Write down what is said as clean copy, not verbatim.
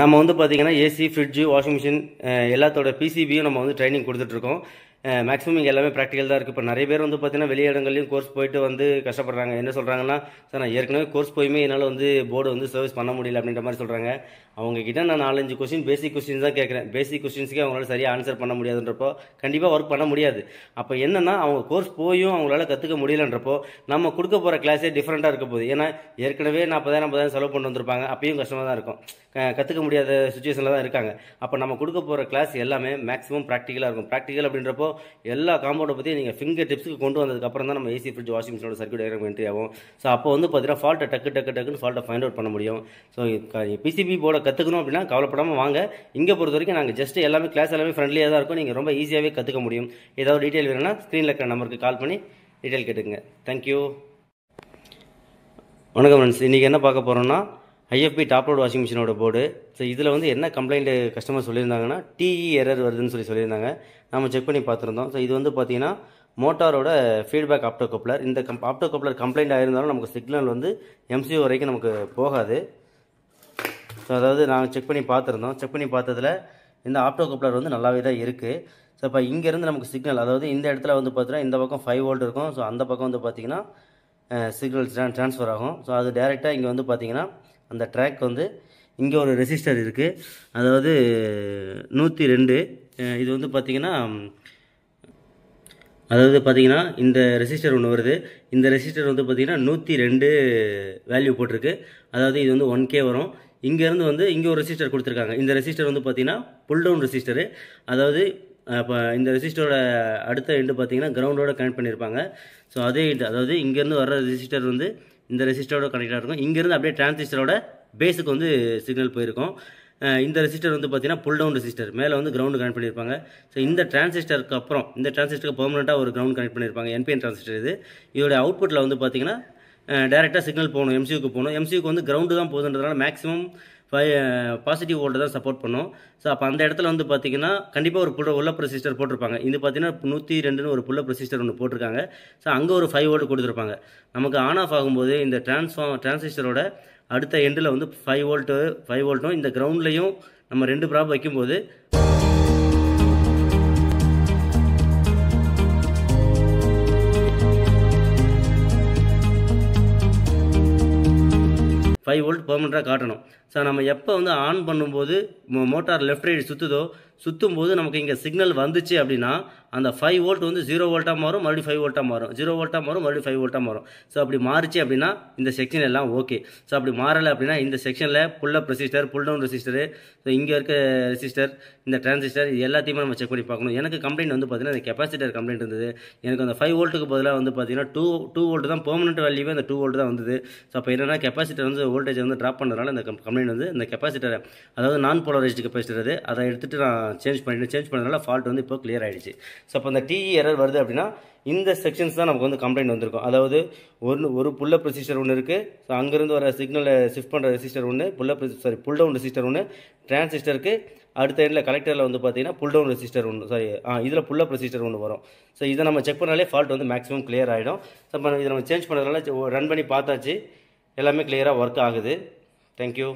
நம்ம வந்து பார்த்தீங்கன்னா ஏசி, ஃப்ரிட்ஜு, வாஷிங் மிஷின் எல்லாத்தோட பிசிபியும் நம்ம வந்து ட்ரைனிங் கொடுத்துட்ருக்கோம். மேக்ஸிமம் இங்கே எல்லாமே ப்ராக்டிக்கல் தான் இருக்குது. இப்போ நிறைய பேர் வந்து பார்த்தீங்கன்னா வெளி இடங்கள்லையும் கோர்ஸ் போயிட்டு வந்து கஷ்டப்படுறாங்க. என்ன சொல்கிறாங்கன்னா, சார் நான் ஏற்கனவே கோர்ஸ் போயுமே என்னால் வந்து போர்டு வந்து சர்வீஸ் பண்ண முடியல அப்படின்ற மாதிரி சொல்கிறாங்க. அவங்கக்கிட்ட நான் 4-5 கொஸ்டின் பேசிக் கொஸ்டின் தான் கேட்குறேன். பேசிக் கொஸ்டின்ஸ்க்கே அவங்களால சரியாக ஆன்சர் பண்ண முடியாதுன்றப்போ கண்டிப்பாக ஒர்க் பண்ண முடியாது. அப்போ என்னென்னா அவங்க கோர்ஸ் போயும் அவங்களால கற்றுக்க முடியலன்றப்போ நம்ம கொடுக்க போகிற கிளாஸே டிஃப்ரெண்ட்டாக இருக்க போகுது. ஏன்னா ஏற்கனவே 40,000 செலவு பண்ணி வந்திருப்பாங்க. அப்பயும் கஷ்டமாக தான் இருக்கும். கற்றுக்க முடியாத சுச்சுவேஷனில் தான் இருக்காங்க. அப்போ நம்ம கொடுக்க போகிற கிளாஸ் எல்லாமே மேக்ஸிமம் ப்ராக்டிக்கலாக இருக்கும். ப்ராக்டிக்கல் அப்படின்றப்போ எல்லா காம்பவுண்டை பற்றி நீங்கள் ஃபிங்கர் டிப்ஸுக்கு கொண்டு வந்ததுக்கப்புறம் தான் நம்ம ஏசி, ஃப்ரிட்ஜ், வாஷிங் மிஷினோட சர்க்யூட் டயக்ராம் என்ட்ரி ஆகும். ஸோ அப்போ வந்து பார்த்தீங்கன்னா ஃபால்ட்டை டக்குன்னு ஃபால்ட்டை ஃபைண்ட் அவுட் பண்ண முடியும். ஸோ பிசிபி போர்டை கற்றுக்கணும் அப்படின்னா கவலைப்படாமல் வாங்க. இங்கே பொறுத்த வரைக்கும் நாங்கள் ஜஸ்ட் எல்லாமே கிளாஸ் எல்லாமே ஃப்ரெண்ட்லியாக தான் இருக்கும். நீங்கள் ரொம்ப ஈஸியாகவே கற்றுக்க முடியும். ஏதாவது டீட்டெயில் வேணும்னா ஸ்க்ரீனில் இருக்கிற நம்பருக்கு கால் பண்ணி டீட்டெயில் கேட்டுக்குங்க. தேங்க்யூ. வணக்கம் ஃப்ரெண்ட்ஸ். இன்றைக்கி என்ன பார்க்க போகிறோம்னா ஐஎஃப்பி டாப் லோட் வாஷிங் மிஷினோட போர்டு. ஸோ இதில் வந்து என்ன கம்ப்ளைண்ட் கஸ்டமர் சொல்லியிருந்தாங்கன்னா டிஇ எரர் வருதுன்னு சொல்லியிருந்தாங்க. நம்ம செக் பண்ணி பார்த்துருந்தோம். ஸோ இது வந்து பார்த்தீங்கன்னா மோட்டாரோட ஃபீட்பேக் ஆப்டோகப்ளர். இந்த ஆப்டோகப்ளர் கம்ப்ளைண்ட் ஆயிருந்தாலும் நமக்கு சிக்னல் வந்து எம்சிஓ வரைக்கும் நமக்கு போகாது. ஸோ அதாவது நாங்கள் செக் பண்ணி பார்த்துருந்தோம். செக் பண்ணி பார்த்ததில் இந்த ஆப்டோகப்ளர் வந்து நல்லாவே தான் இருக்குது. ஸோ இப்போ இங்கேருந்து நமக்கு சிக்னல், அதாவது இந்த இடத்துல வந்து பார்த்தீங்கன்னா இந்த பக்கம் 5 வோல்ட் இருக்கும். ஸோ அந்த பக்கம் வந்து பார்த்தீங்கன்னா சிக்னல் ட்ரான்ஸ்ஃபர் ஆகும். ஸோ அது டேரெக்டாக இங்கே வந்து பார்த்தீங்கன்னா அந்த ட்ராக் வந்து இங்கே ஒரு ரெசிஸ்டர் இருக்குது. அதாவது 102. இது வந்து பார்த்தீங்கன்னா இந்த ரெசிஸ்டர் ஒன்று வருது. இந்த ரெசிஸ்டர் வந்து பார்த்தீங்கன்னா 102 வேல்யூ போட்டிருக்கு. அதாவது இது வந்து 1K வரும். இங்கேருந்து வந்து இங்கே ஒரு ரெசிஸ்டர் கொடுத்துருக்காங்க. இந்த ரெசிஸ்டர் வந்து பார்த்தீங்கன்னா புல் டவுன் ரெசிஸ்டரு. அதாவது இப்போ இந்த ரெசிஸ்டரோட அடுத்த எண்டு பார்த்தீங்கன்னா கிரவுண்டோட கனெக்ட் பண்ணியிருப்பாங்க. ஸோ அதே எண்டு, அதாவது இங்கேருந்து வர ரெசிஸ்டர் வந்து இந்த ரெசிஸ்டரோட கனெக்டாக இருக்கும். இங்கேருந்து அப்படியே டிரான்சிஸ்டரோட பேஸுக்கு வந்து சிக்னல் போயிருக்கும். இந்த ரெசிஸ்டர் வந்து பார்த்தீங்கன்னா புல் டவுன் ரெசிஸ்டர், மேலே வந்து கிரவுண்டு கனெக்ட் பண்ணியிருப்பாங்க. ஸோ இந்த டிரான்சிஸ்டருக்கு அப்புறம் இந்த டிரான்சிஸ்டருக்கு பெர்மனெண்ட்டாக ஒரு கிரவுண்ட் கனெக்ட் பண்ணியிருப்பாங்க. என்பிஎன் டிரான்சிஸ்டர் இது. இதோட அவுட்புட்டில் வந்து பார்த்தீங்கன்னா டேரெக்டாக சிக்னல் போகணும், எம்சியூக்கு போகணும். எம்சியூக்கு வந்து கிரவுண்டு தான் போகுதுன்றதுனால மேக்ஸிமம் பாசிட்டிவ் வோல்ட்டை தான் சப்போர்ட் பண்ணும். ஸோ அப்போ அந்த இடத்துல வந்து பார்த்தீங்கன்னா கண்டிப்பாக ஒரு புல்லப் ரெசிஸ்டர் போட்டிருப்பாங்க. இது பார்த்தீங்கன்னா 102ன்னு ஒரு புல்லப் ரெசிஸ்டர் ஒன்று போட்டிருக்காங்க. ஸோ அங்கே ஒரு 5 வோல்ட் கொடுத்துருப்பாங்க. நமக்கு ஆன் ஆஃப் ஆகும்போது இந்த டிரான்சிஸ்டரோட அடுத்த எண்டில் வந்து 5 வோல்ட்டும் இந்த கிரவுண்ட்லையும் நம்ம 2 ப்ராப் வைக்கும்போது 5 வோல்ட் பெர்மனெண்ட்டாக காட்டணும். ஸோ நம்ம எப்போ வந்து ஆன் பண்ணும்போது மோட்டார் லெஃப்ட் ரைட் சுற்றும் போது நமக்கு இங்கே சிக்னல் வந்துச்சு அப்படின்னா அந்த 5 வோல்ட் வந்து 0 வோல்ட்டாக மாறும், மறுபடியும் 5 வோல்ட்டாக மாறும், 0 வோல்ட்டாக மாறும், மறுபடியும் 5 வோல்ட்டாக மாறும். ஸோ அப்படி மாறிச்சு அப்படின்னா இந்த செக்ஷன் எல்லாம் ஓகே. ஸோ அப்படி மாறலை அப்படின்னா இந்த செக்ஷனில் pull up resistor, pull down resistor, so இங்கே இருக்க ரெசிஸ்டர், இந்த டிரான்சிஸ்டர், இது எல்லாத்தையுமே நம்ம செக் பண்ணி பார்க்கணும். எனக்கு கம்ப்ளைண்ட் வந்து பார்த்தீங்கன்னா இந்த கெப்பாசிட்டர் கம்ப்ளைண்ட் இருந்தது. எனக்கு அந்த 5 வோல்ட்டுக்கு பதிலாக வந்து பார்த்தீங்கன்னா 2 வோல்ட் தான் பெர்மனெண்ட் வேல்யூவே, அந்த 2 வோல்ட் தான் வந்தது. ஸோ அப்போ என்னென்னா கெப்பாசிட்டர் வந்து வோல்டேஜ் வந்து ட்ராப் பண்ணுறதுனால இந்த கம்ப்ளைண்ட் வந்து இந்த கெப்பாசிட்டரை, அதாவது நான் போலரைஸ்டு கெப்பாசிட்டர் அது, அதை எடுத்துகிட்டு நான் சேஞ்ச் பண்ணதுனால ஃபால்ட் வந்து இப்போ கிளியர் ஆகிடுச்சு. ஸோ அப்போ அந்த டிஇ எரர் வருது அப்படின்னா இந்த செக்ஷன்ஸ் தான் நமக்கு வந்து கம்ப்ளைண்ட் வந்திருக்கும். அதாவது ஒரு புல்லப் ரெசிஸ்டர் ஒன்று இருக்குது. ஸோ அங்கேருந்து வர சிக்னலை ஷிஃப்ட் பண்ணுற ரெசிஸ்டர் ஒன்று, புல் டவுன் ரெசிஸ்டர் ஒன்று, டிரான்சிஸ்டருக்கு அடுத்த எண்டில் கலெக்டரில் வந்து பார்த்தீங்கன்னா புல் டவுன் ரெசிஸ்டர் ஒன்று, இதில் புல்லப் ரெசிஸ்டர் ஒன்று வரும். ஸோ இதை நம்ம செக் பண்ணாலே ஃபால்ட் வந்து மேக்ஸிமம் கிளியர் ஆகிடும். ஸோ இப்போ இதை நம்ம சேஞ்ச் பண்ணுறதுனால ரன் பண்ணி பார்த்தாச்சு, எல்லாமே கிளியராக ஒர்க் ஆகுது. தேங்க்யூ.